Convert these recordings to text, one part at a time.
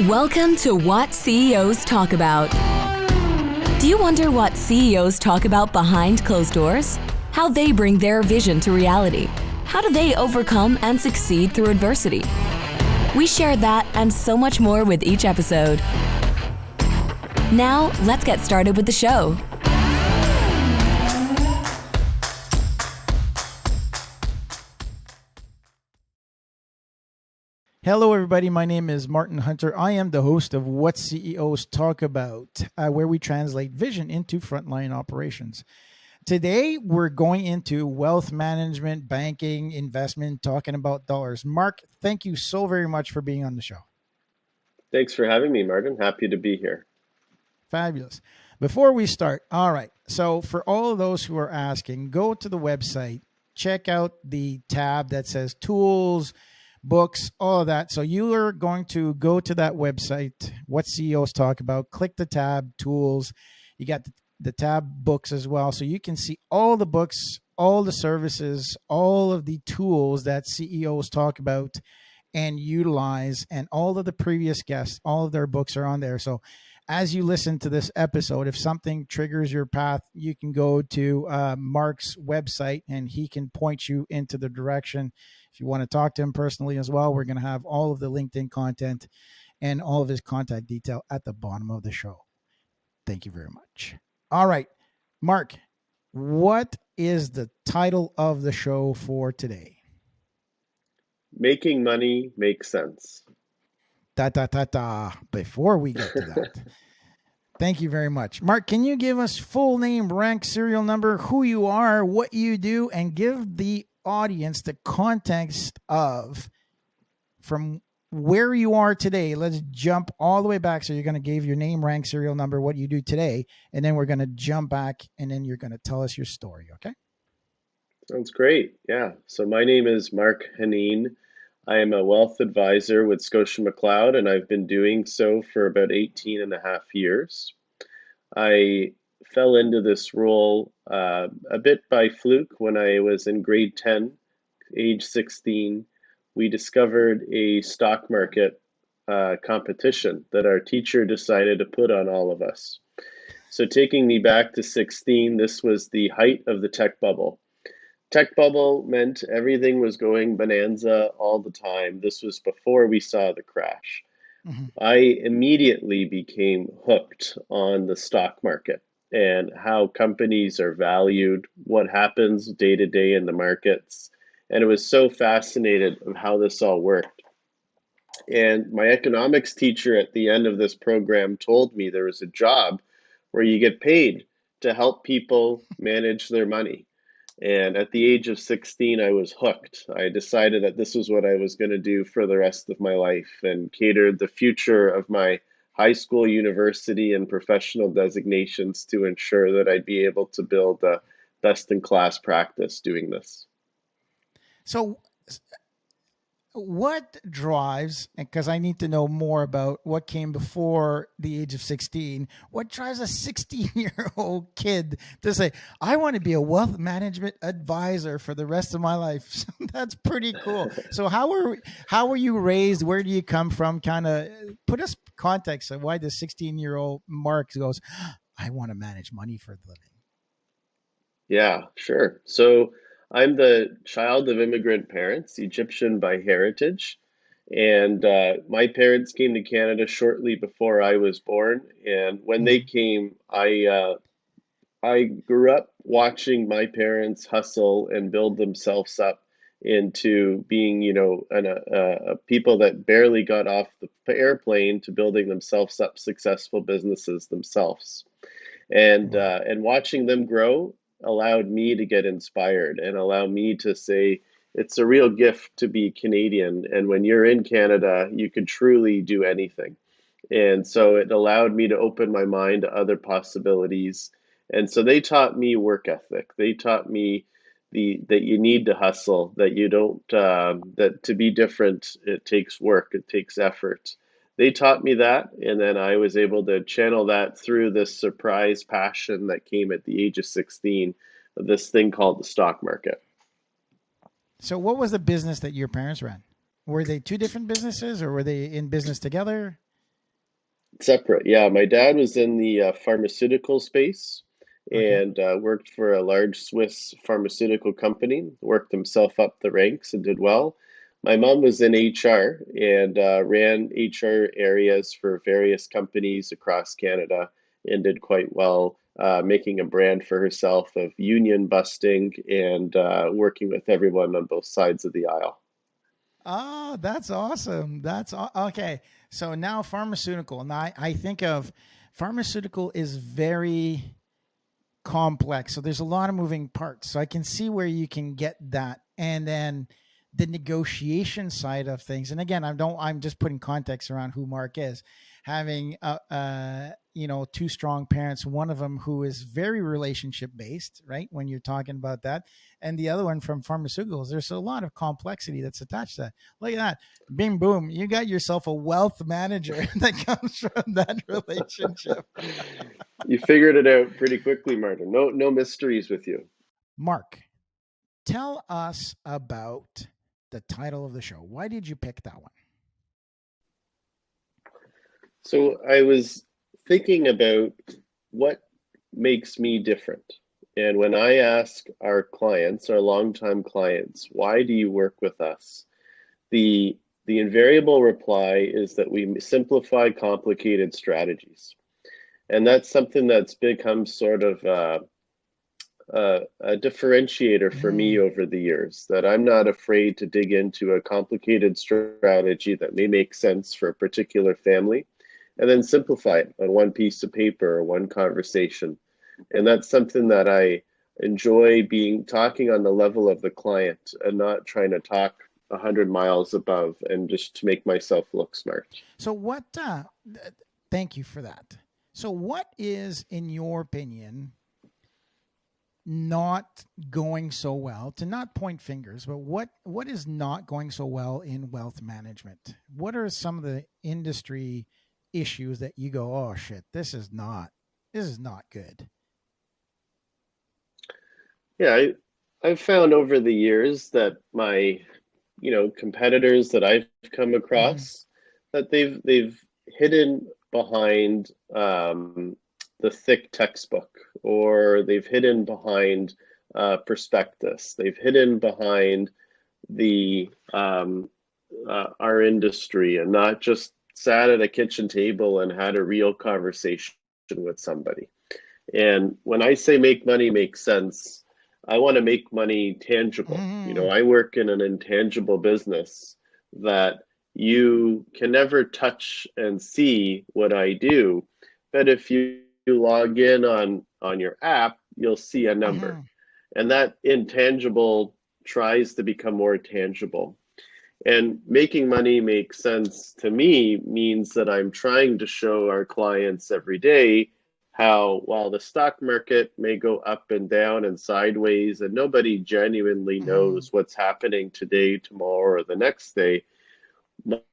Welcome to What CEOs Talk About. Do you wonder what CEOs talk about behind closed doors? How they bring their vision to reality? How do they overcome and succeed through adversity? We share that and so much more with each episode. Now, let's get started with the show. Hello, everybody. My name is Martin Hunter. I am the host of What CEOs Talk About, where we translate vision into frontline operations. Today, we're going into wealth management, banking, investment, talking about dollars. Marc, thank you so very much for being on the show. Thanks for having me, Martin. Happy to be here. Fabulous. Before we start, all right. So for all of those who are asking, go to the website, check out the tab that says tools, books, all of that. So you are going to go to that website, What CEOs Talk About, click the tab tools. You got the tab books as well. So you can see all the books, all the services, all of the tools that CEOs talk about and utilize, and all of the previous guests, all of their books are on there. So as you listen to this episode, if something triggers your path, you can go to Marc's website and he can point you into the direction. If you want to talk to him personally as well, we're going to have all of the LinkedIn content and all of his contact detail at the bottom of the show. Thank you very much. All right, Marc, what is the title of the show for today? Making money makes sense. Before we get to that, thank you very much. Marc, can you give us full name, rank, serial number, who you are, what you do, and give the audience the context of from where you are today? Let's jump all the way back. So you're going to give your name, rank, serial number, what you do today, and then we're going to jump back and then you're going to tell us your story. Okay. Sounds great. Yeah. So my name is Marc Henein. I am a wealth advisor with ScotiaMcLeod, and I've been doing so for about 18 and a half years. I fell into this role a bit by fluke when I was in grade 10, age 16. We discovered a stock market competition that our teacher decided to put on all of us. So taking me back to 16, this was the height of the tech bubble. Tech bubble meant everything was going bonanza all the time. This was before we saw the crash. Mm-hmm. I immediately became hooked on the stock market and how companies are valued, what happens day to day in the markets. And it was so fascinated of how this all worked. And my economics teacher at the end of this program told me there was a job where you get paid to help people manage their money. And at the age of 16, I was hooked. I decided that this was what I was going to do for the rest of my life and catered the future of my high school, university, and professional designations to ensure that I'd be able to build a best-in-class practice doing this. So what drives, because I need to know more about what came before the age of 16, what drives a 16-year-old kid to say, I want to be a wealth management advisor for the rest of my life? That's pretty cool. So how were you raised? Where do you come from? Kind of put us context of why the 16-year-old Marc goes, I want to manage money for a living. Yeah, sure. So I'm the child of immigrant parents, Egyptian by heritage, and my parents came to Canada shortly before I was born. And when they came, I grew up watching my parents hustle and build themselves up into being, people that barely got off the airplane to building themselves up successful businesses themselves, and watching them grow allowed me to get inspired and allow me to say it's a real gift to be Canadian. And when you're in Canada, you can truly do anything. And so it allowed me to open my mind to other possibilities. And so they taught me work ethic. They taught me that you need to hustle, that you don't, that to be different, it takes work, it takes effort. They taught me that, and then I was able to channel that through this surprise passion that came at the age of 16 of this thing called the stock market. So what was the business that your parents ran? Were they two different businesses or were they in business together? Separate. Yeah, my dad was in the pharmaceutical space Okay. and worked for a large Swiss pharmaceutical company, worked himself up the ranks and did well. My mom was in HR and ran HR areas for various companies across Canada and did quite well, making a brand for herself of union busting and working with everyone on both sides of the aisle. Oh, that's awesome. Okay. So now pharmaceutical. And I think of pharmaceutical is very complex. So there's a lot of moving parts. So I can see where you can get that. And then the negotiation side of things. And again, I'm just putting context around who Mark is. Having two strong parents, one of them who is very relationship based, right? When you're talking about that, and the other one from pharmaceuticals, there's a lot of complexity that's attached to that. Look at that. Bing boom. You got yourself a wealth manager that comes from that relationship. You figured it out pretty quickly, Martin. No mysteries with you. Mark, tell us about the title of the show. Why did you pick that one? So I was thinking about what makes me different. And when I ask our clients, our longtime clients, why do you work with us? The invariable reply is that we simplify complicated strategies. And that's something that's become sort of a differentiator for me Mm, over the years, that I'm not afraid to dig into a complicated strategy that may make sense for a particular family and then simplify it on one piece of paper or one conversation. And that's something that I enjoy, being talking on the level of the client and not trying to talk 100 miles above and just to make myself look smart. so what? Thank you for that. So what is, in your opinion, not going so well? To not point fingers, but what is not going so well in wealth management? What are some of the industry issues that you go, oh shit, this is not good? Yeah, I've found over the years that my, competitors that I've come Mm-hmm. across, that they've hidden behind the thick textbook, or they've hidden behind prospectus. They've hidden behind the our industry and not just sat at a kitchen table and had a real conversation with somebody. And when I say make money make sense, I want to make money tangible. Mm-hmm. I work in an intangible business that you can never touch and see what I do. But if you log in on your app, you'll see a number. Mm-hmm. And that intangible tries to become more tangible. And making money make sense to me means that I'm trying to show our clients every day how, while the stock market may go up and down and sideways, and nobody genuinely Mm-hmm. knows what's happening today, tomorrow, or the next day,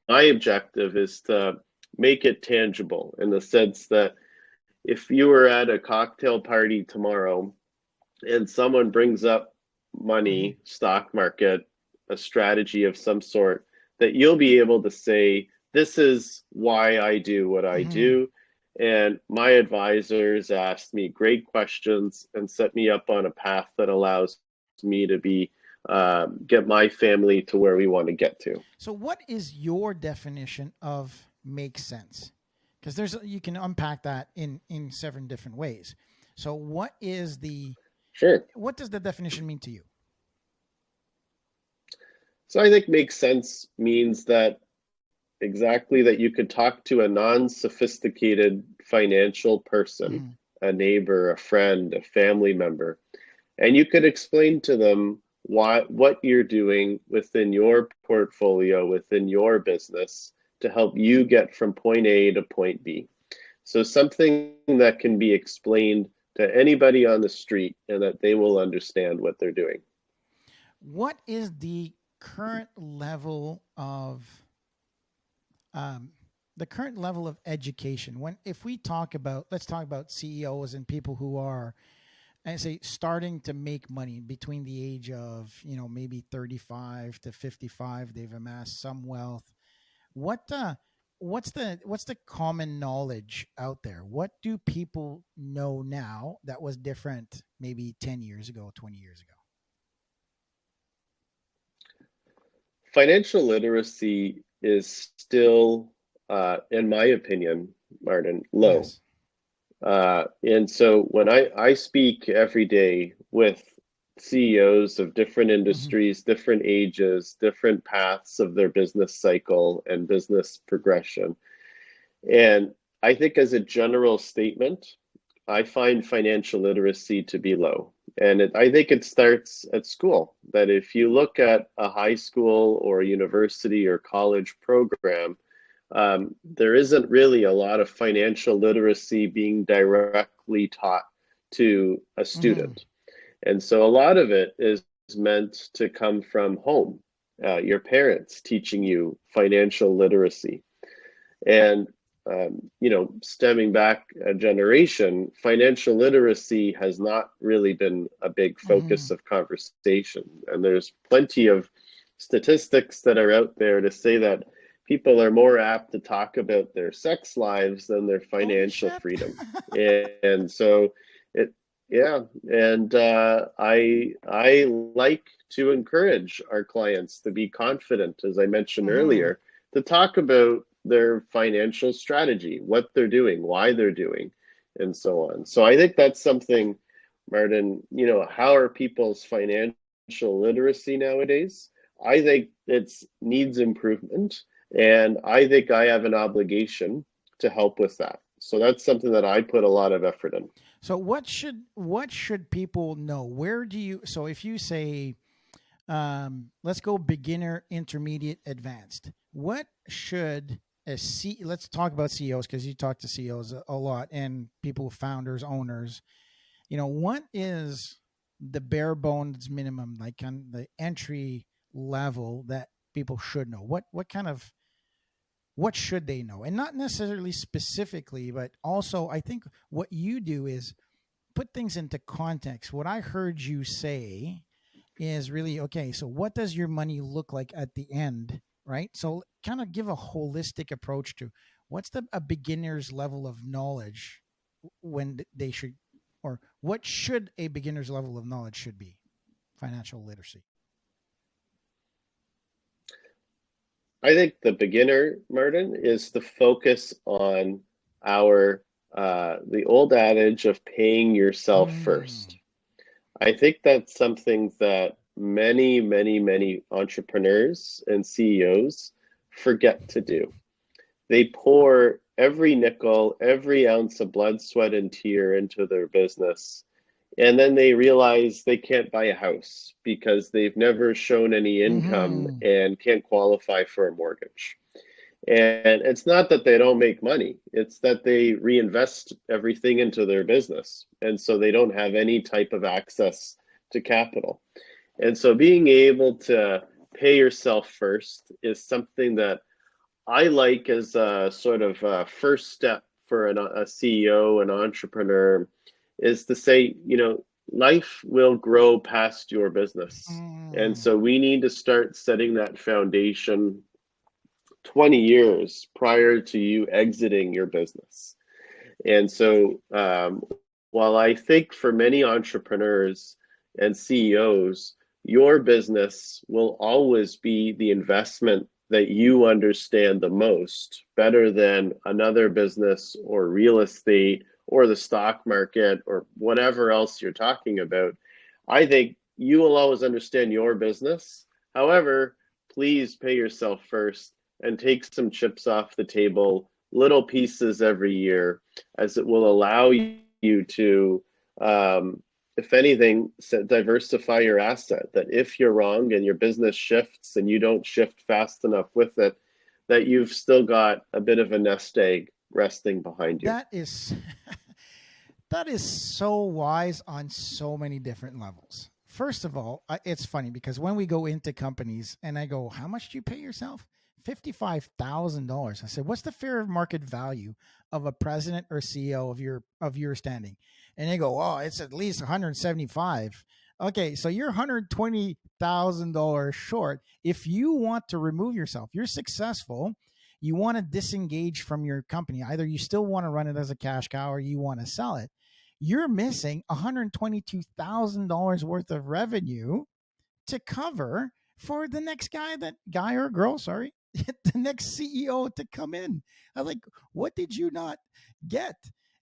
my objective is to make it tangible in the sense that if you were at a cocktail party tomorrow and someone brings up Mm-hmm. money, stock market, a strategy of some sort, that you'll be able to say, this is why I do what I Mm-hmm. do. And my advisors asked me great questions and set me up on a path that allows me to be get my family to where we want to get to. So, what is your definition of make sense? Because you can unpack that in seven different ways. So, Sure. what does the definition mean to you? So I think makes sense means that exactly that you could talk to a non-sophisticated financial person, Mm-hmm. a neighbor, a friend, a family member, and you could explain to them what you're doing within your portfolio, within your business to help you get from point A to point B. So something that can be explained to anybody on the street and that they will understand what they're doing. What is the current level of um, education? When if we talk about let's talk about CEOs and people who are, and say, starting to make money between the age of maybe 35 to 55, they've amassed some wealth. What what's the common knowledge out there? What do people know now that was different maybe 10 years ago, 20 years ago? Financial literacy is still, in my opinion, Martin, low. Yes. And so when I speak every day with CEOs of different Hmm. industries, different ages, different paths of their business cycle and business progression. And I think as a general statement, I find financial literacy to be low. And I think it starts at school, that if you look at a high school or university or college program, there isn't really a lot of financial literacy being directly taught to a Hmm. student. And so a lot of it is meant to come from home, your parents teaching you financial literacy. And stemming back a generation, financial literacy has not really been a big Hmm. focus of conversation. And there's plenty of statistics that are out there to say that people are more apt to talk about their sex lives than their Holy financial shit. freedom. And so it, yeah, and I like to encourage our clients to be confident, as I mentioned Hmm. earlier, to talk about their financial strategy, what they're doing, why they're doing, and so on. So I think that's something, Martin, how are people's financial literacy nowadays? I think it needs improvement, and I think I have an obligation to help with that. So that's something that I put a lot of effort in. So what should people know? Where do you so if you say let's go beginner, intermediate, advanced. What should let's talk about CEOs because you talk to CEOs a lot and people, founders, owners. What is the bare bones minimum, like on the entry level that people should know? What should they know? And not necessarily specifically, but also I think what you do is put things into context. What I heard you say is really okay. So, what does your money look like at the end, right? So, kind of give a holistic approach to what's a beginner's level of knowledge when they should, or what should a beginner's level of knowledge should be? Financial literacy. I think the beginner, Martin, is the focus on our the old adage of paying yourself Mm. first. I think that's something that many, many, many entrepreneurs and CEOs forget to do. They pour every nickel, every ounce of blood, sweat, and tear into their business. And then they realize they can't buy a house because they've never shown any income Hmm. and can't qualify for a mortgage. And it's not that they don't make money, it's that they reinvest everything into their business. And so they don't have any type of access to capital. And so being able to pay yourself first is something that I like as a sort of a first step for a CEO, an entrepreneur, is to say, life will grow past your business. And Mm. so we need to start setting that foundation 20 years prior to you exiting your business. And so, while I think for many entrepreneurs and CEOs, your business will always be the investment that you understand the most, better than another business or real estate or the stock market or whatever else you're talking about. I think you will always understand your business. However, please pay yourself first and take some chips off the table, little pieces every year, as it will allow you to, if anything, diversify your asset. That if you're wrong and your business shifts and you don't shift fast enough with it, that you've still got a bit of a nest egg resting behind you. That is that is so wise on so many different levels. First of all, it's funny because when we go into companies and I go, "How much do you pay yourself?" $55,000. I said, "What's the fair market value of a president or CEO of your standing?" And they go, "Oh, it's at least 175." Okay, so you're $120,000 short. If you want to remove yourself, you're successful. you want to disengage from your company. Either you still want to run it as a cash cow or you want to sell it. You're missing $122,000 worth of revenue to cover for the next guy or girl, sorry, the next CEO to come in. I was like, what did you not get?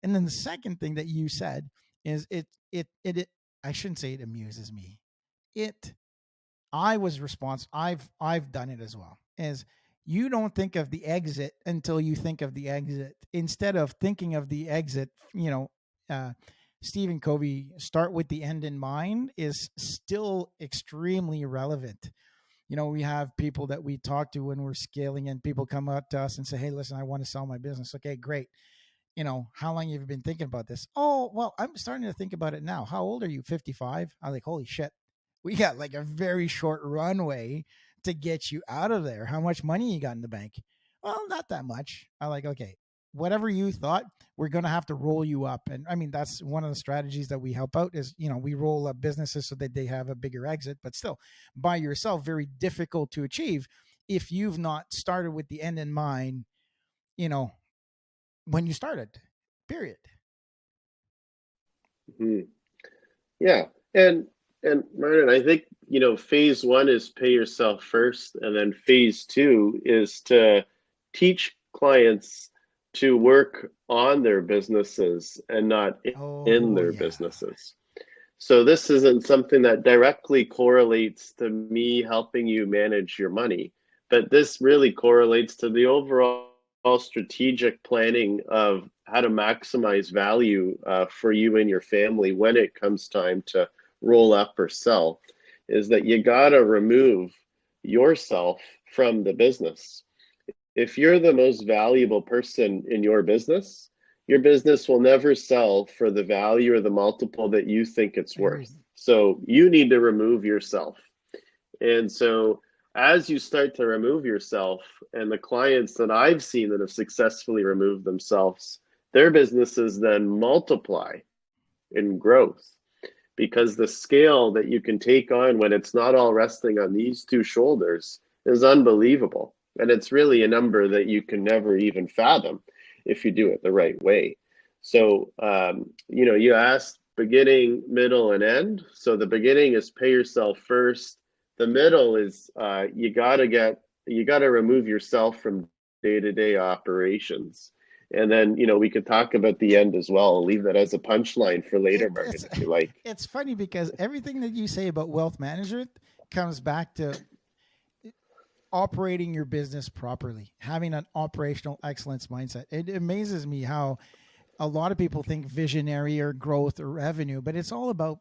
And then the second thing that you said is it I shouldn't say it amuses me. I've done it as well. Is you don't think of the exit until you think of the exit. Instead of thinking of the exit, Stephen Covey, start with the end in mind, is still extremely relevant. We have people that we talk to when we're scaling, and people come up to us and say, hey, listen, I want to sell my business. Okay, great. How long have you been thinking about this? Oh, well, I'm starting to think about it now. How old are you? 55? I'm like, holy shit. We got like a very short runway to get you out of there. How much money you got in the bank? Well, not that much. I'm like, okay, whatever you thought, we're going to have to roll you up. And I mean, that's one of the strategies that we help out is, we roll up businesses so that they have a bigger exit, but still by yourself, very difficult to achieve if you've not started with the end in mind, when you started, period. Mm-hmm. Yeah. And Martin, I think, phase one is pay yourself first. And then phase two is to teach clients to work on their businesses and not in their businesses. So this isn't something that directly correlates to me helping you manage your money, but this really correlates to the overall strategic planning of how to maximize value for you and your family when it comes time to roll up or sell, is that you got to remove yourself from the business. If you're the most valuable person in your business will never sell for the value or the multiple that you think it's worth. So you need to remove yourself. And so as you start to remove yourself, and the clients that I've seen that have successfully removed themselves, their businesses then multiply in growth, because the scale that you can take on when it's not all resting on these two shoulders is unbelievable. And it's really a number that you can never even fathom if you do it the right way. So, you asked beginning, middle, and end. So the beginning is pay yourself first. The middle is you got to remove yourself from day-to-day operations. And then, we could talk about the end as well. I'll leave that as a punchline for later, Martin, if you like. It's funny because everything that you say about wealth management comes back to operating your business properly, having an operational excellence mindset. It amazes me how a lot of people think visionary or growth or revenue, but it's all about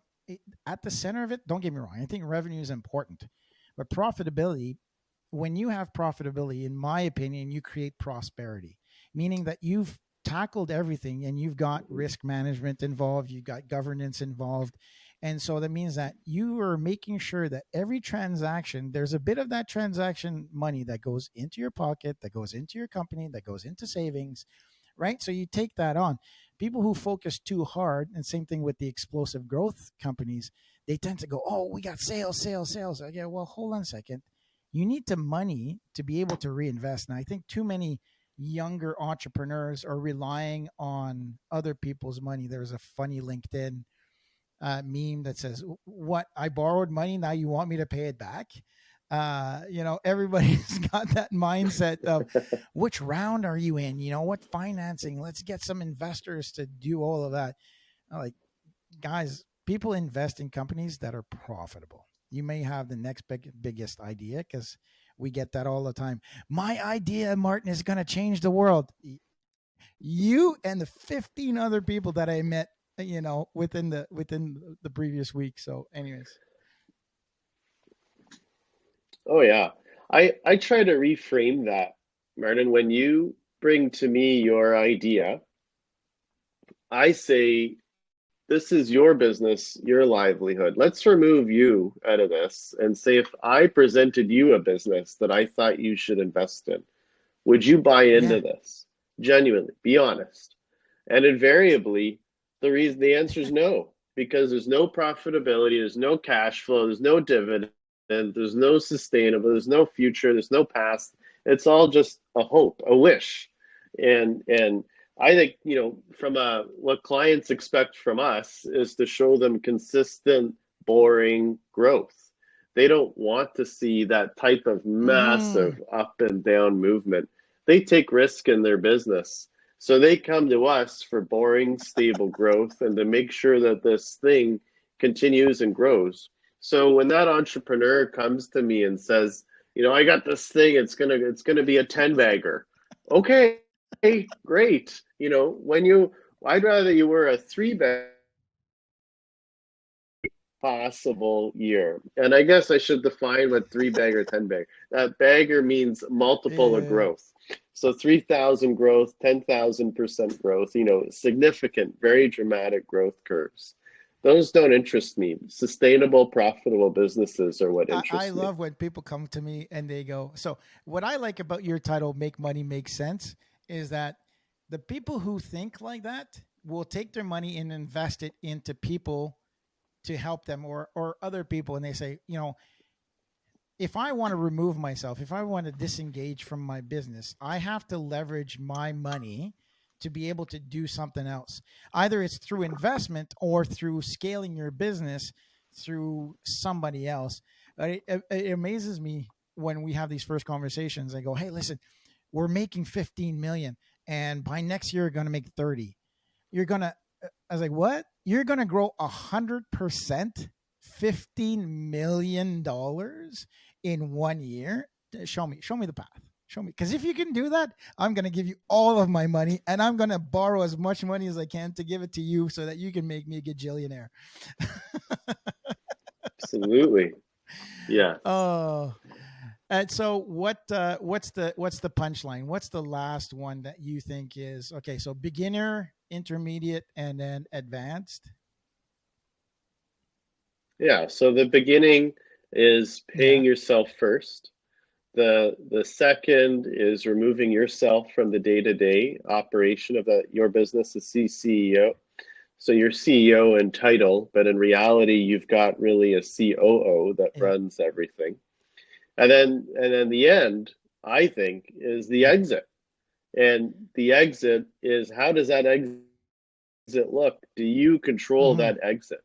at the center of it. Don't get me wrong. I think revenue is important, but profitability, when you have profitability, in my opinion, you create prosperity, meaning that you've tackled everything and you've got risk management involved, you've got governance involved. And so that means that you are making sure that every transaction, there's a bit of that transaction money that goes into your pocket, that goes into your company, that goes into savings, right? So you take that on. People who focus too hard, and same thing with the explosive growth companies, they tend to go, oh, we got sales. Yeah, well, hold on a second. You need the money to be able to reinvest. And I think too many younger entrepreneurs are relying on other people's money. There's a funny LinkedIn meme that says, what, I borrowed money, now you want me to pay it back? Everybody's got that mindset of which round are you in? What financing? Let's get some investors to do all of that. Like, guys, people invest in companies that are profitable. You may have the next biggest idea, because we get that all the time. My idea, Martin, is going to change the world. You and the 15 other people that I met, within the previous week. So anyways. Oh yeah. I try to reframe that, Martin. When you bring to me your idea, I say, this is your business, your livelihood. Let's remove you out of this and say, if I presented you a business that I thought you should invest in, would you buy into this? Genuinely, be honest. And invariably, the answer is no, because there's no profitability, there's no cash flow, there's no dividend, there's no sustainable, there's no future, there's no past. It's all just a hope, a wish. And I think, from what clients expect from us is to show them consistent, boring growth. They don't want to see that type of Mm-hmm. massive up and down movement. They take risk in their business. So they come to us for boring, stable growth and to make sure that this thing continues and grows. So when that entrepreneur comes to me and says, I got this thing, it's gonna be a 10 bagger. Okay, great. I'd rather you were a three bag possible year. And I guess I should define what three bag or 10 bag. That bagger means multiple of Yeah. growth. So 3,000 growth, 10,000% growth, significant, very dramatic growth curves. Those don't interest me. Sustainable, profitable businesses are what I interest me. love when people come to me and they go, so what I like about your title, Make Money Make Sense, is that the people who think like that will take their money and invest it into people to help them or other people. And they say, if I want to remove myself, if I want to disengage from my business, I have to leverage my money to be able to do something else. Either it's through investment or through scaling your business through somebody else. It amazes me when we have these first conversations. I go, "Hey, listen, we're making 15 million and by next year you're going to make 30. You're going to I was like, what? You're going to grow 100%, $15 million in 1 year? Show me the path. Show me. Because if you can do that, I'm going to give you all of my money and I'm going to borrow as much money as I can to give it to you so that you can make me a gajillionaire." Absolutely. Yeah. Oh, and so what's the punchline? What's the last one that you think is okay? So beginner, intermediate, and then advanced. Yeah. So the beginning is Yeah. paying yourself first. The second is removing yourself from the day-to-day operation of your business as CEO. So you're CEO in title, but in reality, you've got really a COO that Yeah. runs everything. And then the end, I think, is the Yeah. exit. And the exit is, how does that exit look? Do you control Mm-hmm. that exit?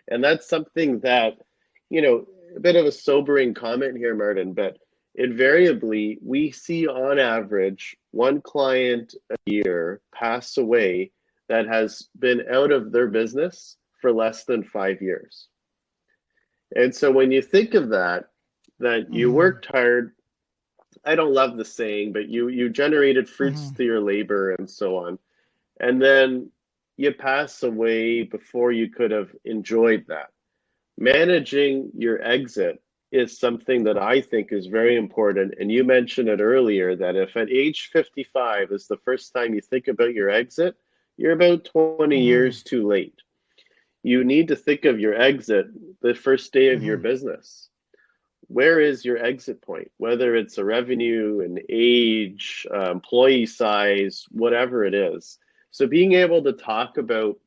And that's something that, you know, a bit of a sobering comment here, Martin, but invariably we see on average one client a year pass away that has been out of their business for less than 5 years. And so when you think of that, that you Mm-hmm. worked hard, I don't love the saying, but you generated fruits Mm-hmm. to your labor and so on. And then you pass away before you could have enjoyed that. Managing your exit is something that I think is very important. And you mentioned it earlier that if at age 55 is the first time you think about your exit, you're about 20 Mm-hmm. years too late. You need to think of your exit the first day of your Mm-hmm. business. Where is your exit point? Whether it's a revenue, an age, employee size, whatever it is. So being able to talk about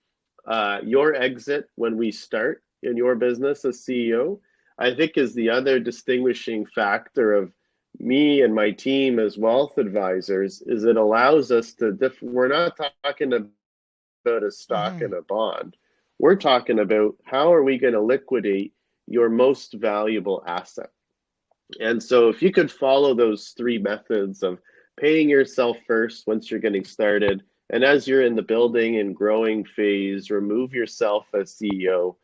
your exit when we start in your business as CEO, I think is the other distinguishing factor of me and my team as wealth advisors is it allows us to we're not talking about a stock Mm-hmm. and a bond. We're talking about how are we going to liquidate your most valuable asset. And so if you could follow those three methods of paying yourself first once you're getting started, and as you're in the building and growing phase, remove yourself as CEO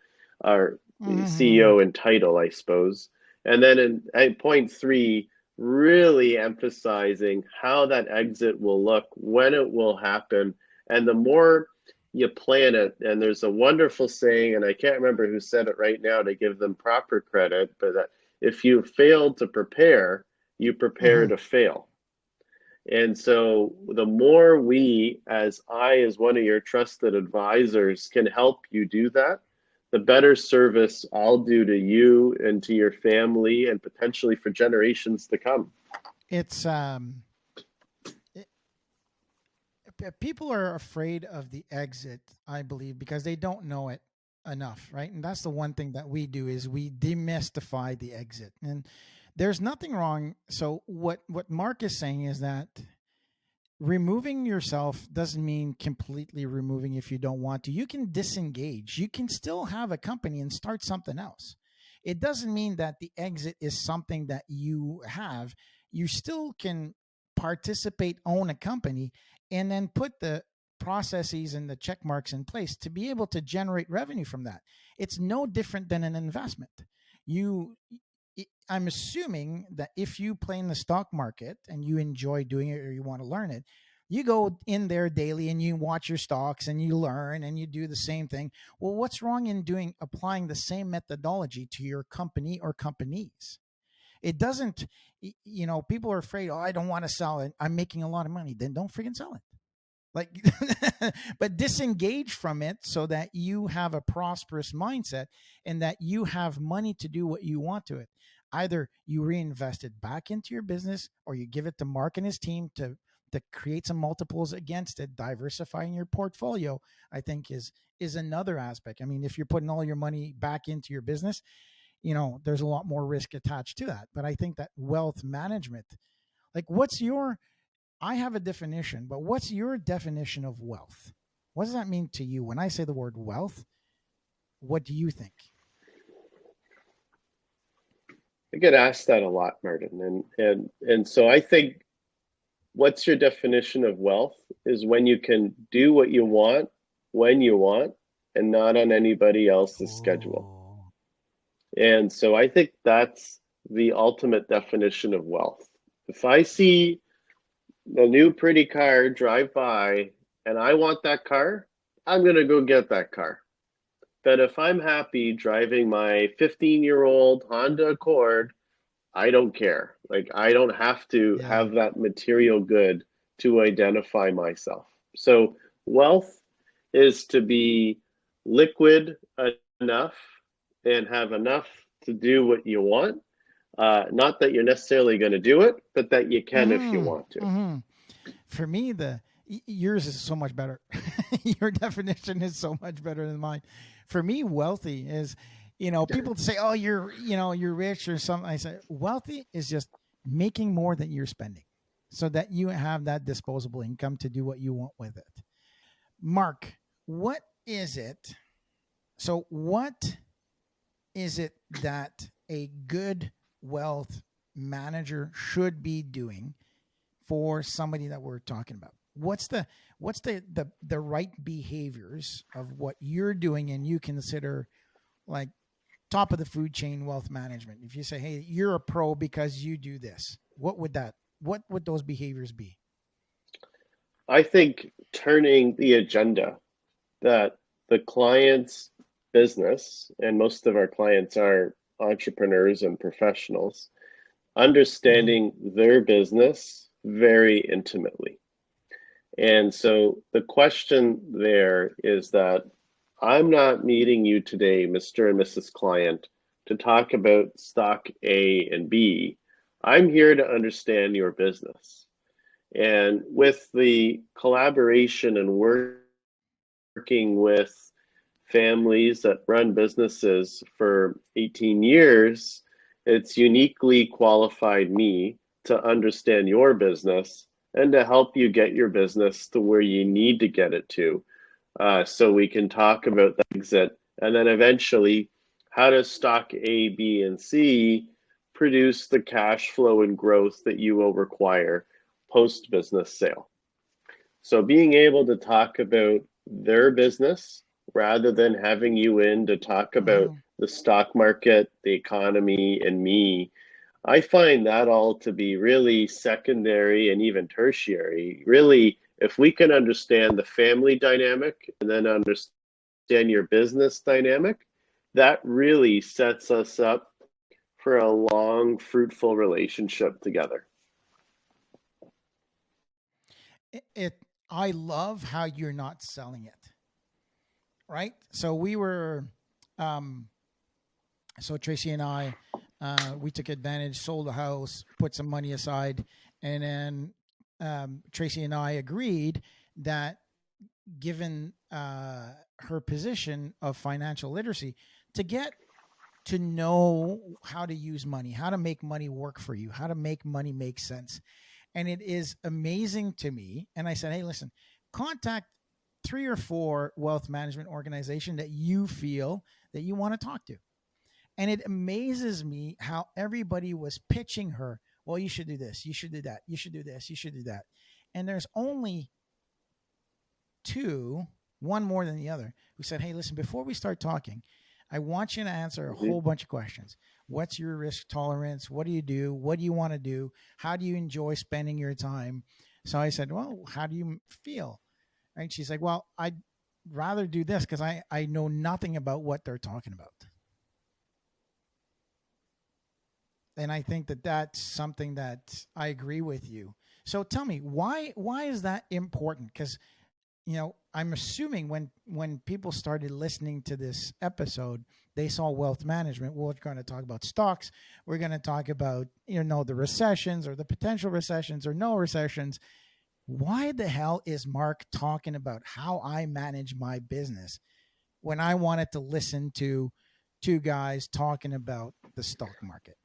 or Mm-hmm. CEO in title, I suppose. And then at point three, really emphasizing how that exit will look, when it will happen. And the more you plan it, and there's a wonderful saying, and I can't remember who said it right now to give them proper credit, but if you fail to prepare, you prepare Mm-hmm. to fail. And so the more as one of your trusted advisors, can help you do that, the better service I'll do to you and to your family and potentially for generations to come. It's it, people are afraid of the exit, I believe, because they don't know it enough, right? And that's the one thing that we do is we demystify the exit. And There's nothing wrong. So what Mark is saying is that removing yourself doesn't mean completely removing if you don't want to. You can disengage. You can still have a company and start something else. It doesn't mean that the exit is something that you have. You still can participate, own a company, and then put the processes and the check marks in place to be able to generate revenue from that. It's no different than an investment. You I'm assuming that if you play in the stock market and you enjoy doing it or you want to learn it, you go in there daily and you watch your stocks and you learn and you do the same thing. Well, what's wrong in applying the same methodology to your company or companies? It doesn't, people are afraid, oh, I don't want to sell it. I'm making a lot of money. Then don't freaking sell it. Like, but disengage from it so that you have a prosperous mindset and that you have money to do what you want to it. Either you reinvest it back into your business or you give it to Mark and his team to create some multiples against it. Diversifying your portfolio, I think, is another aspect. I mean, if you're putting all your money back into your business, there's a lot more risk attached to that. But I think that wealth management, like I have a definition, but what's your definition of wealth? What does that mean to you? When I say the word wealth, what do you think? I get asked that a lot, Martin. And so I think, what's your definition of wealth is when you can do what you want, when you want, and not on anybody else's schedule. And so I think that's the ultimate definition of wealth. If I see the new pretty car drive by and I want that car, I'm going to go get that car. But if I'm happy driving my 15-year-old Honda Accord, I don't care. Like, I don't have to have that material good to identify myself. So wealth is to be liquid enough and have enough to do what you want. Not that you're necessarily going to do it, but that you can if you want to. Mm-hmm. For me, yours is so much better. Your definition is so much better than mine. For me, wealthy is, people say, oh, you're rich or something. I say wealthy is just making more than you're spending so that you have that disposable income to do what you want with it. Mark, what is it? So what is it that a good wealth manager should be doing for somebody that we're talking about? What's the right behaviors of what you're doing and you consider like top of the food chain wealth management? If you say, hey, you're a pro because you do this, what would those behaviors be? I think turning the agenda that the client's business, and most of our clients are entrepreneurs and professionals, understanding their business very intimately. And so the question there is that I'm not meeting you today, Mr. and Mrs. Client, to talk about stock A and B. I'm here to understand your business. And with the collaboration and working with families that run businesses for 18 years, it's uniquely qualified me to understand your business and to help you get your business to where you need to get it to. So we can talk about the exit, and then eventually, how does stock A, B, and C produce the cash flow and growth that you will require post-business sale? So being able to talk about their business rather than having you in to talk about the stock market, the economy, and me, I find that all to be really secondary and even tertiary. Really, if we can understand the family dynamic and then understand your business dynamic, that really sets us up for a long, fruitful relationship together. I love how you're not selling it, right? So we were, so Tracy and I, we took advantage, sold the house, put some money aside, and then Tracy and I agreed that given her position of financial literacy, to get to know how to use money, how to make money work for you, how to make money make sense. And it is amazing to me. And I said, hey, listen, contact 3 or 4 wealth management organization that you feel that you want to talk to. And it amazes me how everybody was pitching her, well, you should do this, you should do that, you should do this, you should do that. And there's only 2, one more than the other, who said, hey, listen, before we start talking, I want you to answer a whole bunch of questions. What's your risk tolerance? What do you do? What do you want to do? How do you enjoy spending your time? So I said, well, how do you feel? And she's like, well, I'd rather do this because I know nothing about what they're talking about. And I think that that's something that I agree with you. So tell me, why is that important? Because, I'm assuming when people started listening to this episode, they saw wealth management. We're going to talk about stocks. We're going to talk about, the recessions or the potential recessions or no recessions. Why the hell is Marc talking about how I manage my business when I wanted to listen to 2 guys talking about the stock market?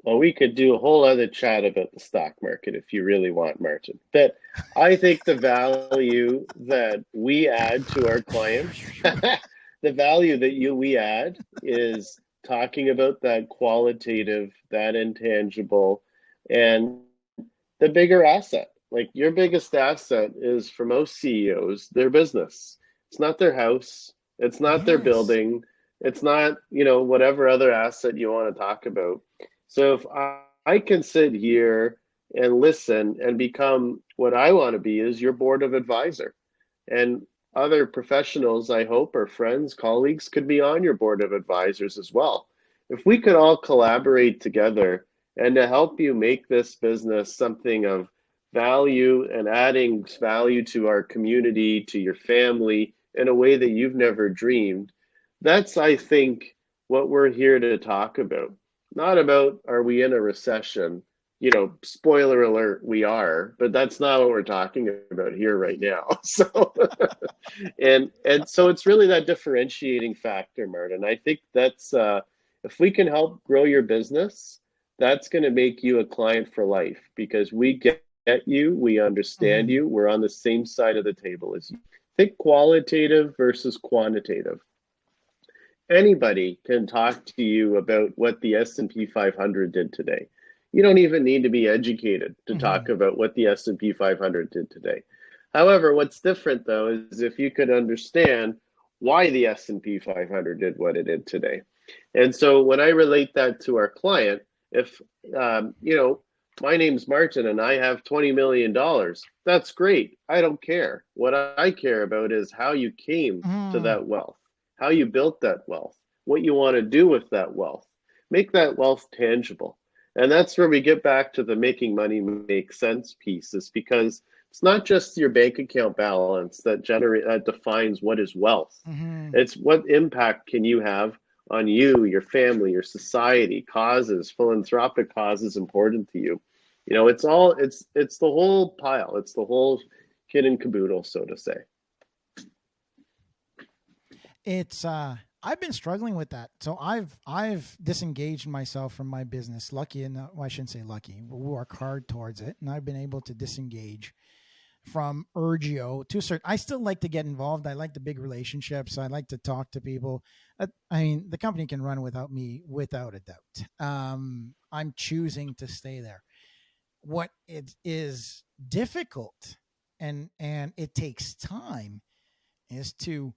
Well, we could do a whole other chat about the stock market if you really want, Martin. But I think the value that we add to our clients, the value that we add is talking about that qualitative, that intangible, and the bigger asset. Like your biggest asset is, for most CEOs, their business. It's not their house. It's not their building. It's not, whatever other asset you want to talk about. So if I can sit here and listen and become what I want to be, is your board of advisor. And other professionals, I hope, or friends, colleagues, could be on your board of advisors as well. If we could all collaborate together and to help you make this business something of value and adding value to our community, to your family, in a way that you've never dreamed, that's, I think, what we're here to talk about. Not about, are we in a recession? Spoiler alert, we are, but that's not what we're talking about here right now. So, and so it's really that differentiating factor, Martin. I think that's, if we can help grow your business, that's going to make you a client for life, because we get you, we understand you, we're on the same side of the table as you. Think qualitative versus quantitative. Anybody can talk to you about what the S&P 500 did today. You don't even need to be educated to talk about what the S&P 500 did today. However, what's different, though, is if you could understand why the S&P 500 did what it did today. And so when I relate that to our client, if, my name's Martin and I have $20 million, that's great. I don't care. What I care about is how you came to that wealth, how you built that wealth, what you want to do with that wealth. Make that wealth tangible. And that's where we get back to the making money make sense pieces, because it's not just your bank account balance that defines what is wealth. It's what impact can you have on you, your family, your society, causes, philanthropic causes important to you. It's the whole pile. It's the whole kit and caboodle, so to say. It's I've been struggling with that. So I've disengaged myself from my business. Lucky enough, well, I shouldn't say lucky. We work hard towards it, and I've been able to disengage from Urgio to a certain. I still like to get involved. I like the big relationships. I like to talk to people. The company can run without me, without a doubt. I'm choosing to stay there. What it is difficult, and it takes time, is to.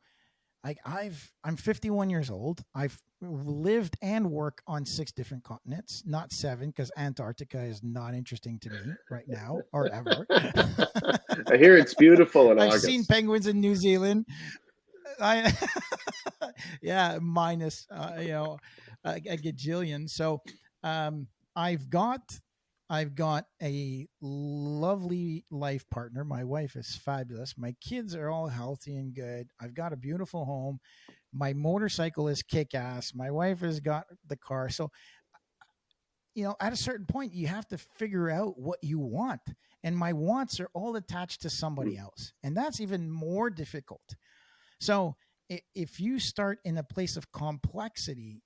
I'm 51 years old. I've lived and worked on 6 different continents, not 7, because Antarctica is not interesting to me right now or ever. I hear it's beautiful in August. I've seen penguins in New Zealand. Minus a gajillion. So I've got a lovely life partner. My wife is fabulous. My kids are all healthy and good. I've got a beautiful home. My motorcycle is kick-ass. My wife has got the car. So, at a certain point, you have to figure out what you want. And my wants are all attached to somebody else. And that's even more difficult. So if you start in a place of complexity,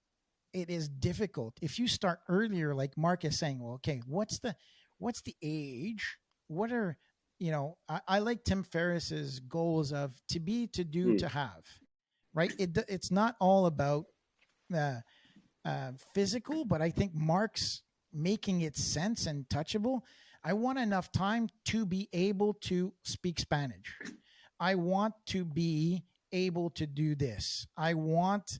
it is difficult. If you start earlier, like Mark is saying, well, okay, what's the age? What are, I like Tim Ferriss's goals of to be, to do, Mm. to have, right? It's not all about physical, but I think Mark's making it sense and touchable. I want enough time to be able to speak Spanish. I want to be able to do this. I want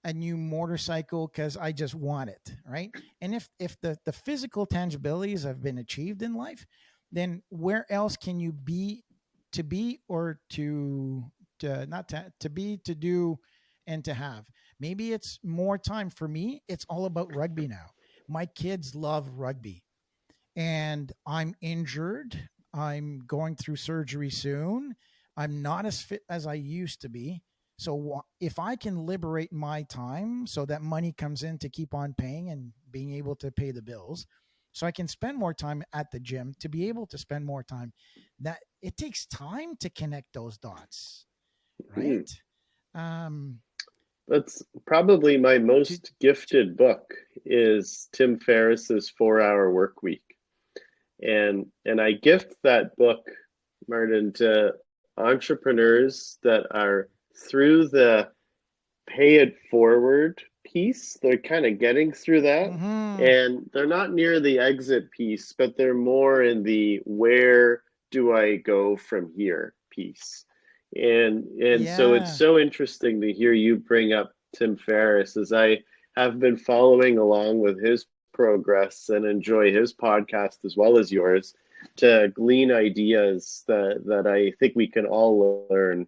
a new motorcycle because I just want it, right? And if the physical tangibilities have been achieved in life, then where else can you be, to be, or to not to be, to do, and to have? Maybe it's more time. For me, it's all about rugby now. My kids love rugby, and I'm injured. I'm going through surgery soon. I'm not as fit as I used to be. So if I can liberate my time so that money comes in to keep on paying and being able to pay the bills, so I can spend more time at the gym, to be able to spend more time, that it takes time to connect those dots, Mm. right? Um, That's probably my to, most to gifted book is Tim Ferriss's 4 Hour Work Week. And I gift that book, Martin, to entrepreneurs that are through the pay it forward piece. They're kind of getting through that. mm-hmm. And they're not near the exit piece, but they're more in the where do I go from here piece. And so it's Yeah. so interesting to hear you bring up Tim Ferriss, as I have been following along with his progress and enjoy his podcast as well as yours, to glean ideas that I think we can all learn.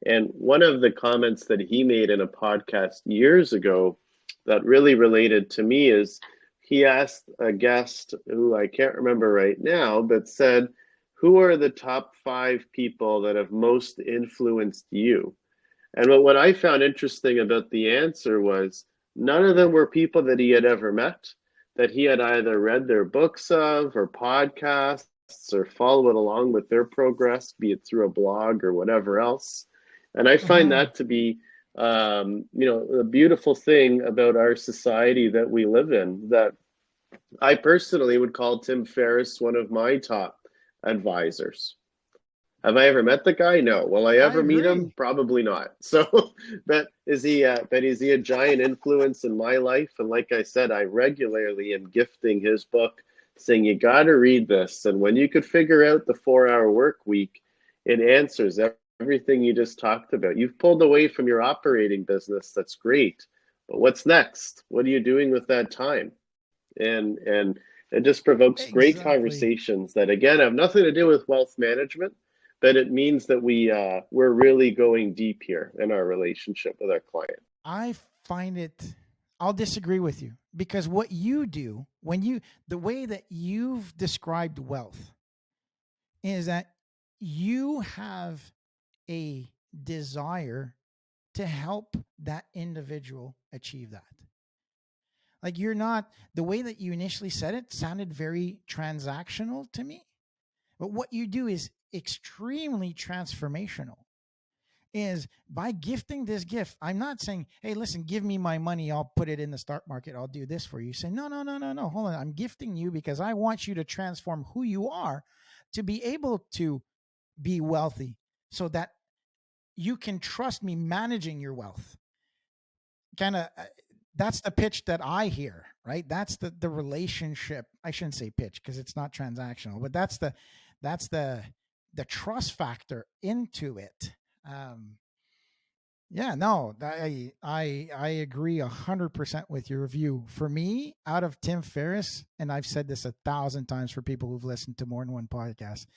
And one of the comments that he made in a podcast years ago that really related to me is he asked a guest who I can't remember right now, but said, who are the top 5 people that have most influenced you? And what I found interesting about the answer was none of them were people that he had ever met, that he had either read their books of or podcasts or followed along with their progress, be it through a blog or whatever else. And I find Mm-hmm. that to be, a beautiful thing about our society that we live in, that I personally would call Tim Ferriss one of my top advisors. Have I ever met the guy? No. Will I I ever meet him? agree. Probably not. So, but is he a giant influence in my life? And like I said, I regularly am gifting his book, saying you got to read this. And when you could figure out the 4 Hour Work Week, it answers everything you just talked about. You've pulled away from your operating business. That's great. But what's next? What are you doing with that time? And it just provokes great Exactly. conversations that again have nothing to do with wealth management, but it means that we're really going deep here in our relationship with our client. I find it, I'll disagree with you, because what you do, the way that you've described wealth is that you have a desire to help that individual achieve that. Like, you're not, the way that you initially said it sounded very transactional to me, but what you do is extremely transformational. Is by gifting this gift. I'm not saying, hey, listen, give me my money, I'll put it in the stock market, I'll do this for you. Say, no, no, no, no, no. Hold on. I'm gifting you because I want you to transform who you are to be able to be wealthy, so that you can trust me managing your wealth. Kind of that's the pitch that I hear, right? That's the relationship. I shouldn't say pitch because it's not transactional, but that's the trust factor into it. Um, Yeah, no, I agree 100% with your review. For me, out of Tim Ferriss, and I've said this 1,000 times for people who've listened to more than one podcast,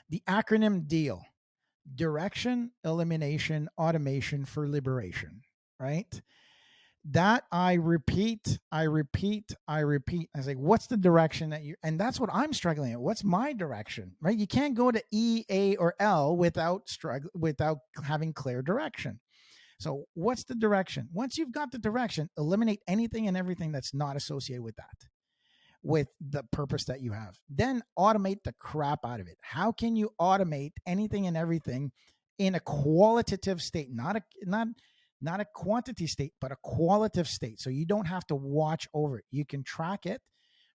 the acronym DEAL: direction, elimination, automation for liberation. Right? That I repeat, I repeat, I repeat. I say, what's the direction that you? And that's what I'm struggling at. What's my direction? Right? You can't go to E, A, or L without having clear direction. So, what's the direction? Once you've got the direction, eliminate anything and everything that's not associated with that, with the purpose that you have. Then automate the crap out of it. How can you automate anything and everything in a qualitative state, not not a quantity state, but a qualitative state. So you don't have to watch over it. You can track it,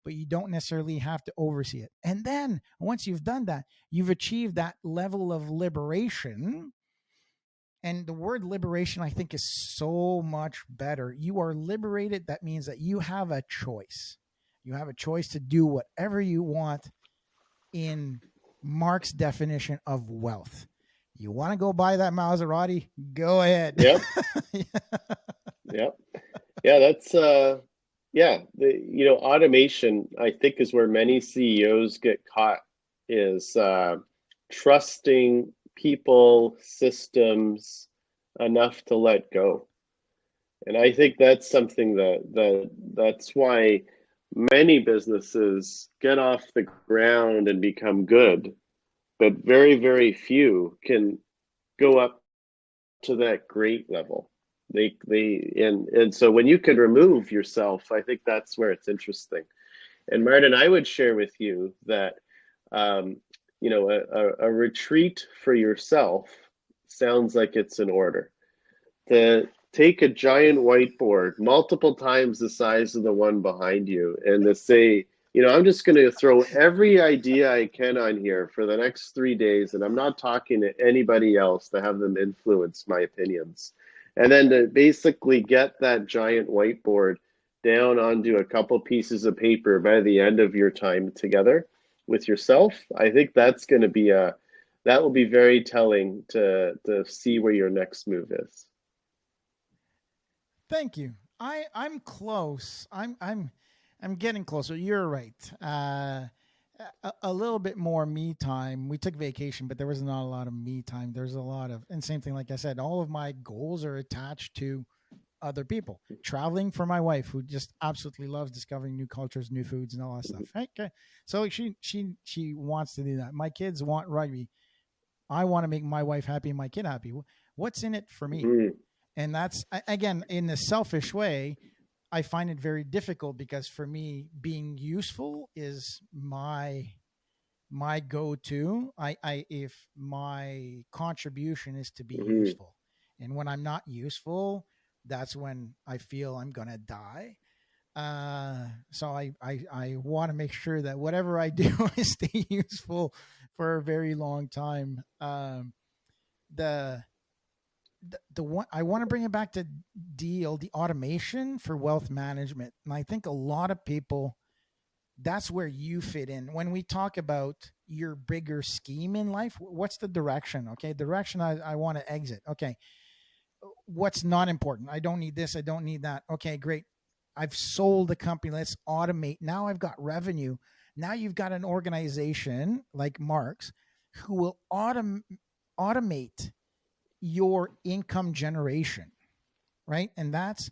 but you don't necessarily have to oversee it. And then once you've done that, you've achieved that level of liberation. And the word liberation, I think, is so much better. You are liberated. That means that you have a choice. You have a choice to do whatever you want in Marc's definition of wealth. You want to go buy that Maserati? Go ahead. Yep. Yep. Yeah, that's automation, I think, is where many CEOs get caught, is trusting people, systems enough to let go. And I think that's something that's why many businesses get off the ground and become good, but very, very few can go up to that great level. And so when you can remove yourself, I think that's where it's interesting. And Martin, I would share with you that a retreat for yourself sounds like it's in order. To take a giant whiteboard, multiple times the size of the one behind you, and to say, I'm just going to throw every idea I can on here for the next 3 days, and I'm not talking to anybody else to have them influence my opinions. And then to basically get that giant whiteboard down onto a couple pieces of paper by the end of your time together with yourself, I think that's going to be that will be very telling to see where your next move is. Thank you. I'm close. I'm getting closer. You're right. A little bit more me time. We took vacation, but there was not a lot of me time. There's a lot of, and same thing, like I said, all of my goals are attached to other people. Traveling for my wife, who just absolutely loves discovering new cultures, new foods, and all that stuff. Okay, so she wants to do that. My kids want rugby. I want to make my wife happy and my kid happy. What's in it for me? Mm-hmm. And that's, again, in a selfish way, I find it very difficult, because for me, being useful is my go-to. If my contribution is to be useful, and when I'm not useful, that's when I feel I'm gonna die. So I want to make sure that whatever I do, I stay useful for a very long time. The one I want to bring it back to the automation for wealth management. And I think a lot of people, that's where you fit in. When we talk about your bigger scheme in life, what's the direction? Okay. Direction I want to exit. Okay. What's not important? I don't need this. I don't need that. Okay, great. I've sold the company. Let's automate. Now I've got revenue. Now you've got an organization like Marc's who will automate your income generation, right? And that's,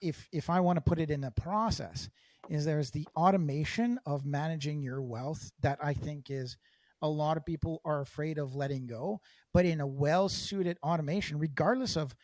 if I want to put it in a process, is there's the automation of managing your wealth that I think is a lot of people are afraid of letting go, but in a well-suited automation, regardless of,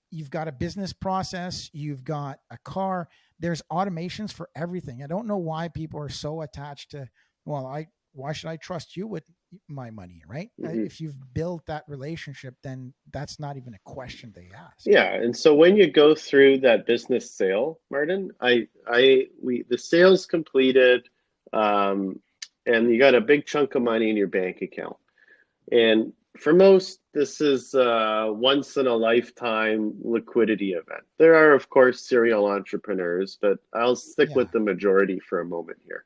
you've got a business process, you've got a car, there's automations for everything. I don't know why people are so attached to, why should I trust you with my money, right? Mm-hmm. If you've built that relationship, then that's not even a question they ask. Yeah, and so when you go through that business sale, Martin, the sale's completed, and you got a big chunk of money in your bank account. And for most, this is a once in a lifetime liquidity event. There are, of course, serial entrepreneurs, but I'll stick with the majority for a moment here.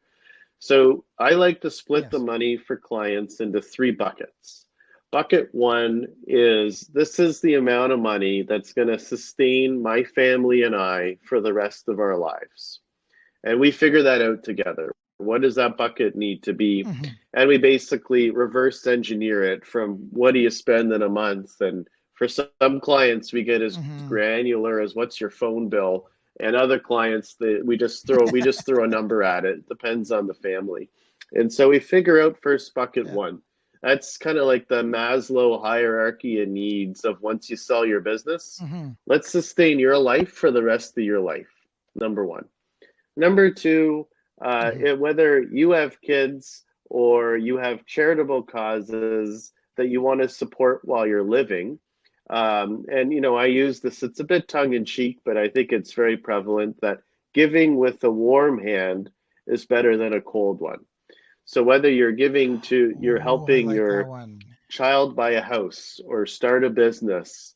So I like to split the money for clients into 3 buckets. Bucket 1 is, this is the amount of money that's going to sustain my family and I for the rest of our lives. And we figure that out together. What does that bucket need to be? Mm-hmm. And we basically reverse engineer it from, what do you spend in a month? And for some clients, we get as granular as, what's your phone bill? And other clients, we just throw a number at it. Depends on the family. And so we figure out first bucket 1. That's kind of like the Maslow hierarchy of needs of, once you sell your business, let's sustain your life for the rest of your life. Number 1. Number 2, whether you have kids or you have charitable causes that you want to support while you're living, And, I use this, it's a bit tongue in cheek, but I think it's very prevalent that giving with a warm hand is better than a cold one. So whether you're Oh, I helping like that your one. child buy a house or start a business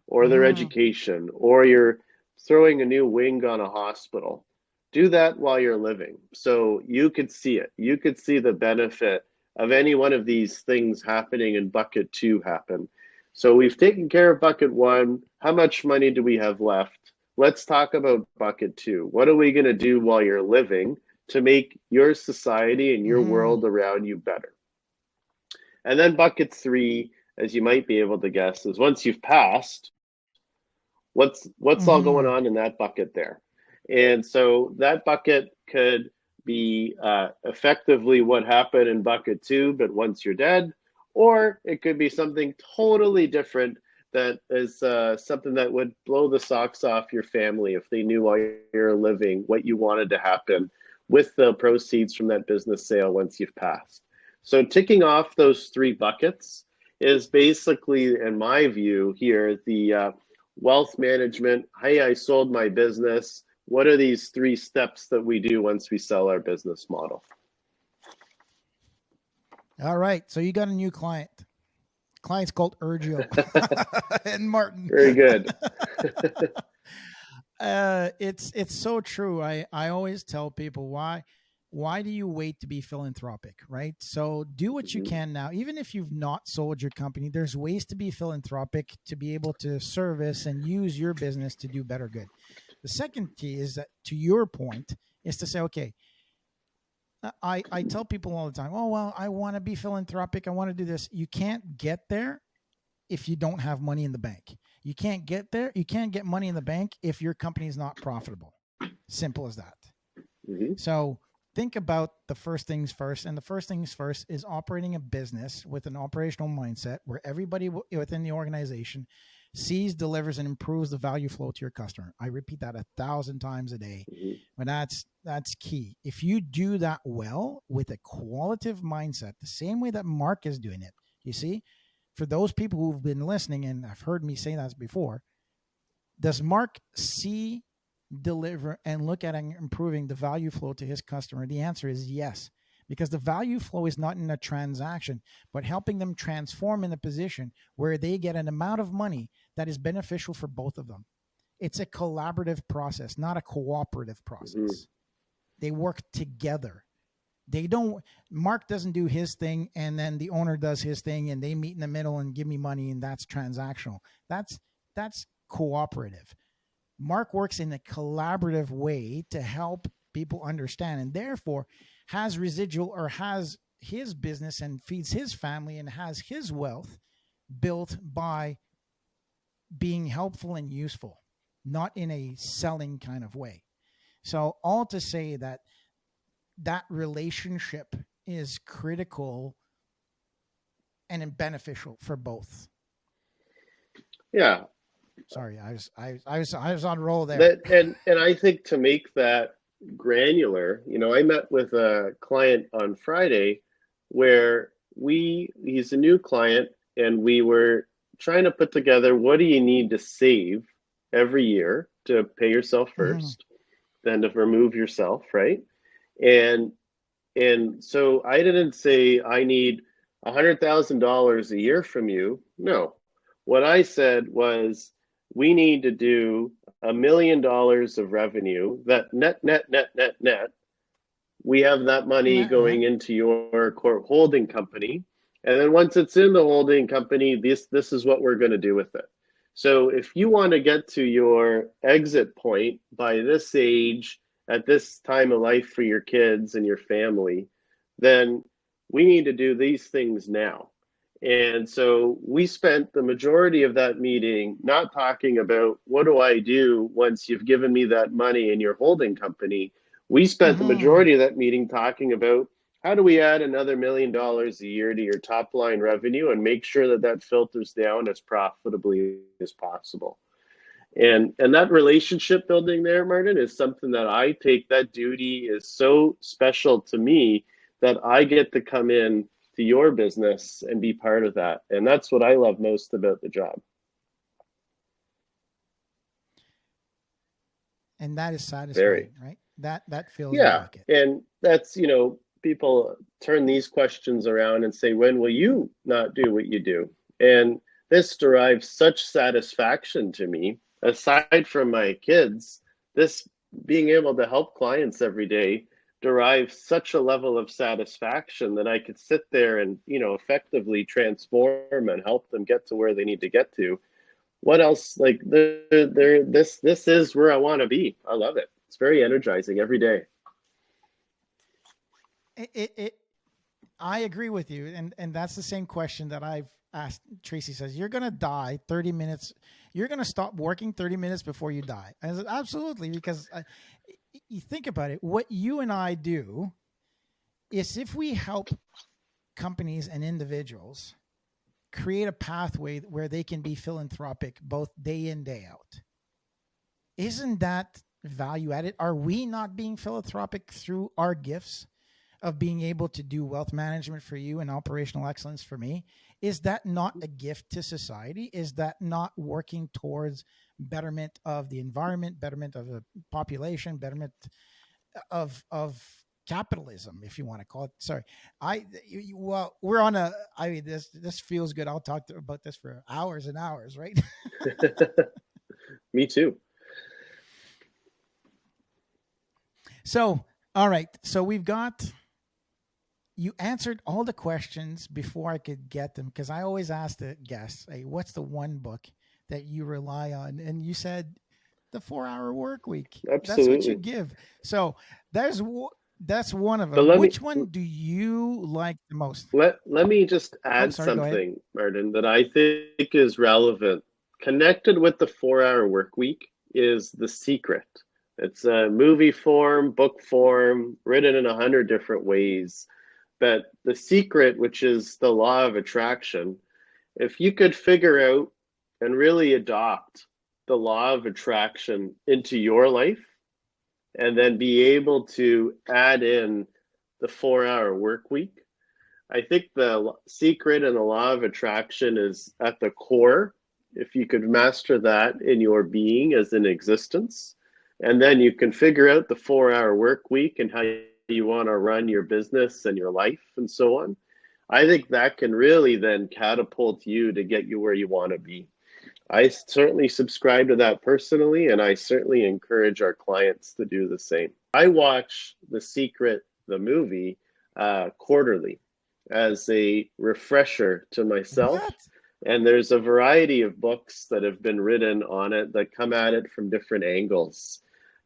or their Mm-hmm. education, or you're throwing a new wing on a hospital, do that while you're living. So you could see it. You could see the benefit of any one of these things happening in bucket two happen. So we've taken care of bucket one. How much money do we have left? Let's talk about bucket two. What are we going to do while you're living to make your society and your Mm-hmm. world around you better? And then bucket three, as you might be able to guess, is once you've passed, what's all going Mm-hmm. on in that bucket there? And so that bucket could be effectively what happened in bucket two, but once you're dead, or it could be something totally different that is something that would blow the socks off your family if they knew while you're living what you wanted to happen with the proceeds from that business sale once you've passed. So ticking off those three buckets is basically, in my view, here the wealth management. Hey, I sold my business. What are these three steps that we do once we sell our business model? All right. So you got a new client. Client's called Urgio and Martin. Very good. It's so true. I always tell people why do you wait to be philanthropic, right? So do what you Mhm. can now. Even if you've not sold your company, there's ways to be philanthropic to be able to service and use your business to do better good. The second key is that, to your point, is to say, okay, I tell people all the time, oh, well, I want to be philanthropic. I want to do this. You can't get there if you don't have money in the bank. You can't get there. You can't get money in the bank if your company is not profitable. Simple as that. Mhm. So think about the first things first. And the first things first is operating a business with an operational mindset where everybody within the organization sees, delivers, and improves the value flow to your customer. I repeat that 1,000 times a day, Mhm. but that's key. If you do that well with a qualitative mindset, the same way that Mark is doing it, you see, for those people who've been listening and have heard me say that before, does Mark see, deliver, and look at improving the value flow to his customer? The answer is yes, because the value flow is not in a transaction, but helping them transform in a position where they get an amount of money that is beneficial for both of them. It's a collaborative process, not a cooperative Mhm. process. They work together. They don't, Mark doesn't do his thing and then the owner does his thing and they meet in the middle and give me money, and that's transactional. That's cooperative. Mark works in a collaborative way to help people understand, and therefore has residual, or has his business and feeds his family and has his wealth built by being helpful and useful, not in a selling kind of way. So all to say that that relationship is critical and beneficial for both. Yeah. Sorry, I was on roll there. That and I think to make that granular, I met with a client on Friday where he's a new client and we were trying to put together, what do you need to save every year to pay yourself Mm-hmm. first, then to remove yourself, right? And so I didn't say I need $100,000 a year from you. No. What I said was we need to do $1 million of revenue, that net. We have that money Right. going into your core holding company. And then once it's in the holding company, this is what we're going to do with it. So if you want to get to your exit point by this age, at this time of life for your kids and your family, then we need to do these things now. And so we spent the majority of that meeting not talking about what do I do once you've given me that money in your holding company. We spent the Mm-hmm. majority of that meeting talking about how do we add another $1 million a year to your top line revenue and make sure that that filters down as profitably as possible. And that relationship building there, Martin, is something that I take, that duty is so special to me that I get to come in to your business and be part of that. And that's what I love most about the job. And that is satisfying, Very. right? That feels Yeah. like it. And that's, people turn these questions around and say, when will you not do what you do? And this derives such satisfaction to me, aside from my kids, this being able to help clients every day derives such a level of satisfaction that I could sit there and, effectively transform and help them get to where they need to get to. What else? Like this is where I want to be. I love it. It's very energizing every day. I agree with you. And that's the same question that I've asked. Tracy says, you're going to die 30 minutes. You're going to stop working 30 minutes before you die. I said, absolutely. Because you think about it, what you and I do is if we help companies and individuals create a pathway where they can be philanthropic both day in, day out. Isn't that value added? Are we not being philanthropic through our gifts of being able to do wealth management for you and operational excellence for me? Is that not a gift to society? Is that not working towards betterment of the environment, betterment of the population, betterment of capitalism, if you want to call it? Sorry, we're on this feels good. I'll talk about this for hours and hours, right? Me too. So, all right. So you answered all the questions before I could get them, because I always ask the guests, hey, what's the one book that you rely on? And you said the 4-Hour Work Week. Absolutely. That's what you give. So that's one of them. Which one do you like the most? Let me just add something, Martin, that I think is relevant. Connected with the 4-Hour Work Week is The Secret. It's a movie form, book form, written in 100 different ways. But The Secret, which is the law of attraction, if you could figure out and really adopt the law of attraction into your life, and then be able to add in the 4-Hour Work Week, I think the secret and the law of attraction is at the core. If you could master that in your being as an existence, and then you can figure out the 4-Hour Work Week and how you want to run your business and your life and so on, I think that can really then catapult you to get you where you want to be. I certainly subscribe to that personally, and I certainly encourage our clients to do the same. I watch The Secret, the movie, quarterly as a refresher to myself. What? And there's a variety of books that have been written on it that come at it from different angles.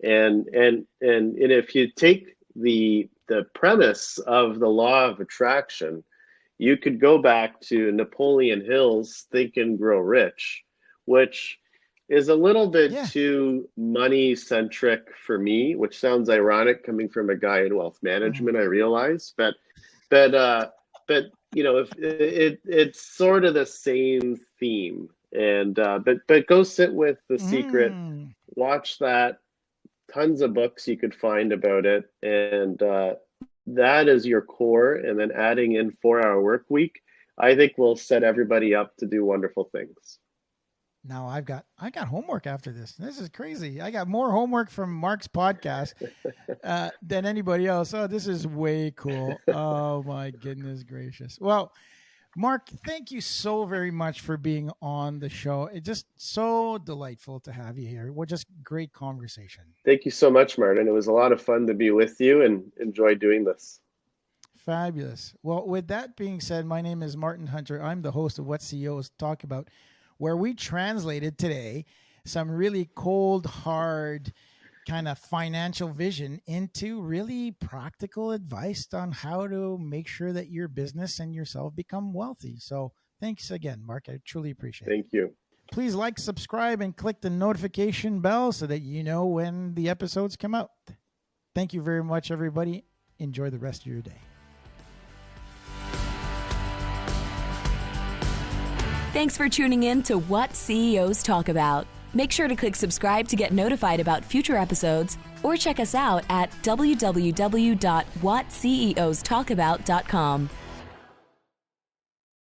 And if you take the premise of the law of attraction, you could go back to Napoleon Hill's Think and Grow Rich, which is a little bit too money-centric for me, which sounds ironic coming from a guy in wealth management, I realize. But if it's sort of the same theme. And but go sit with The Secret, watch that. Tons of books you could find about it, and that is your core. And then adding in 4-Hour Work Week, I think will set everybody up to do wonderful things. Now I got homework after this. This is crazy. I got more homework from Marc's podcast than anybody else. Oh, this is way cool. Oh my goodness gracious. Well, Marc, thank you so very much for being on the show. It's just so delightful to have you here. We're just great conversation. Thank you so much, Martin. It was a lot of fun to be with you and enjoy doing this. Fabulous. Well, with that being said, my name is Martin Hunter. I'm the host of What CEOs Talk About, where we translated today some really cold, hard kind of financial vision into really practical advice on how to make sure that your business and yourself become wealthy. So thanks again, Marc. I truly appreciate it. Thank you. Please like, subscribe, and click the notification bell so that you know when the episodes come out. Thank you very much, everybody. Enjoy the rest of your day. Thanks for tuning in to What CEOs Talk About. Make sure to click subscribe to get notified about future episodes, or check us out at www.whatceostalkabout.com.